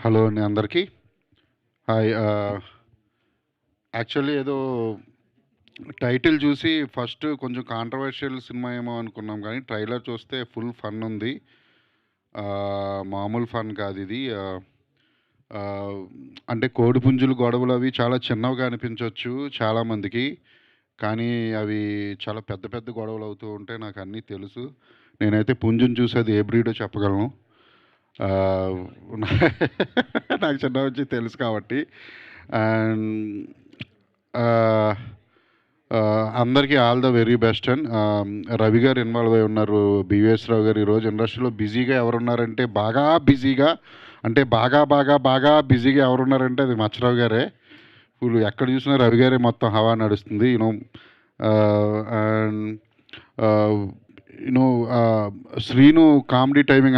Hello అండి అందరికీ. Hi. Actually ఏదో టైటిల్ చూసి ఫస్ట్ కొంచెం కాంట్రవర్షియల్ సినిమా ఏమో అనుకున్నాం కానీ ట్రైలర్ చూస్తే ఫుల్ ఫన్ ఉంది. మామూలు ఫన్ కాదిది. ఆహ్, అంటే కోడిపుంజులు గొడవలు అవి చాలా చిన్నవిగా అనిపించొచ్చు చాలామందికి. కానీ అవి చాలా పెద్ద పెద్ద గొడవలు అవుతూ ఉంటే నాకన్నీ తెలుసు. నేనైతే పుంజుని చూసి అది ఏ బ్రీడో చెప్పగలను. ఆహ్, నాకు చిన్నప్పటి నుంచి తెలుసు కాబట్టి. అండ్ ఆహ్, అందరికీ all the very best and Ravi గారు ఇన్వాల్వ్ అయి ఉన్నారు. బివిఎస్ రావు గారు ఈరోజు ఇండస్ట్రీలో బిజీగా ఎవరున్నారంటే బాగా బిజీగా, అంటే బాగా బాగా బాగా బిజీగా ఎవరున్నారంటే అది మచ్చరావు గారే. ఇప్పుడు ఎక్కడ చూసినా రవి గారే మొత్తం హవా నడుస్తుంది. And you know 'Srinu' comedy timing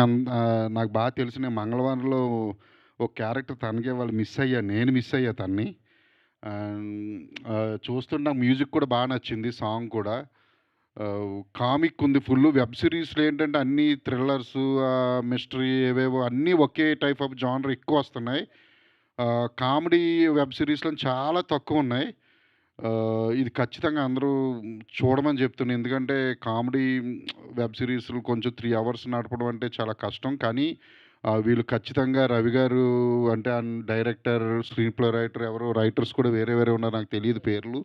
నాకు బాగా తెలుసు. నేను 'మంగళవారంలో' ఒక క్యారెక్టర్ తనకే వాళ్ళు మిస్ అయ్యా. నేను మిస్ అయ్యా తనని. చూస్తుంటే నాకు మ్యూజిక్ కూడా బాగా నచ్చింది. సాంగ్ కూడా కామిక్ ఉంది ఫుల్లు. వెబ్ సిరీస్‌లో ఏంటంటే అన్నీ థ్రిల్లర్సు, మిస్టరీ ఏవేవో అన్నీ ఒకే టైప్ ఆఫ్ జానర్ ఎక్కువొస్తున్నాయి. కామెడీ వెబ్ సిరీస్‌లో చాలా తక్కువున్నాయి. ఇది ఖచ్చితంగా అందరూ చూడమని చెప్తున్నా. ఎందుకంటే కామెడీ వెబ్ సీరీస్‌లు కొంచెం 3 అవర్స్ నడపడం అంటే చాలా కష్టం. కానీ వీళ్ళు ఖచ్చితంగా రవి గారు అంటే డైరెక్టర్, స్క్రీన్ ప్లే రైటర్ ఎవరో రైటర్స్ కూడా వేరే వేరే ఉన్నారు. నాకు తెలీదు పేర్లు.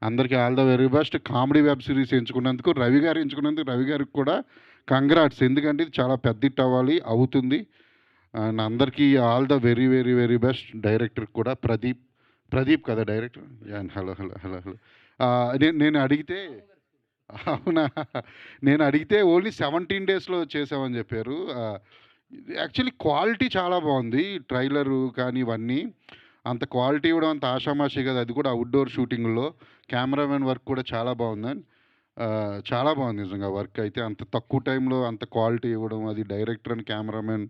అందరికీ all the very best. Comedy web series ఎంచుకున్నందుకు, రవి గారు ఎంచుకున్నందుకు రవి గారికి కూడా కంగ్రాట్స్. ఎందుకంటే ఇది చాలా పెద్ద హిట్ అవ్వాలి. అవుతుంది. అండ్ అందరికీ all the very very very best. డైరెక్టర్‌కి కూడా ప్రదీప్. ప్రదీప్ కదా director? Yeah! Hello, hello, hello, hello. నేను అడిగితే అవునా? నేను అడిగితే ఓన్లీ 17 డేస్‌లో చేసామని జెప్పారు. యాక్చువల్లీ క్వాలిటీ చాలా బావుంది. ట్రైలరు కానీ ఇవన్నీ. అంత క్వాలిటీ ఇవ్వడం అంత ఆషామాషీ కాదు. అది కూడా ఔట్‌డోర్ షూటింగుల్లో. కెమెరామెన్ వర్క్ కూడా చాలా బావుందండి. చాలా బావుంది నిజంగా వర్క్ అయితే. అంత తక్కువ టైంలో అంత క్వాలిటీ ఇవ్వడం, అది డైరెక్టర్ అండ్ కెమెరామెన్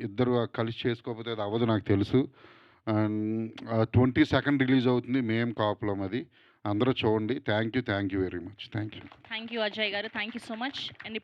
ఇద్దరు కలిసి చేసుకోకపోతే అది అవ్వదు నాకు తెలుసు. అండ్ 22nd రిలీజ్ అవుతుంది. మేం కాపులం అది. అందరూ చూడండి. Thank you very much. Thank you. Thank you Ajay గారు. Thank you so much. And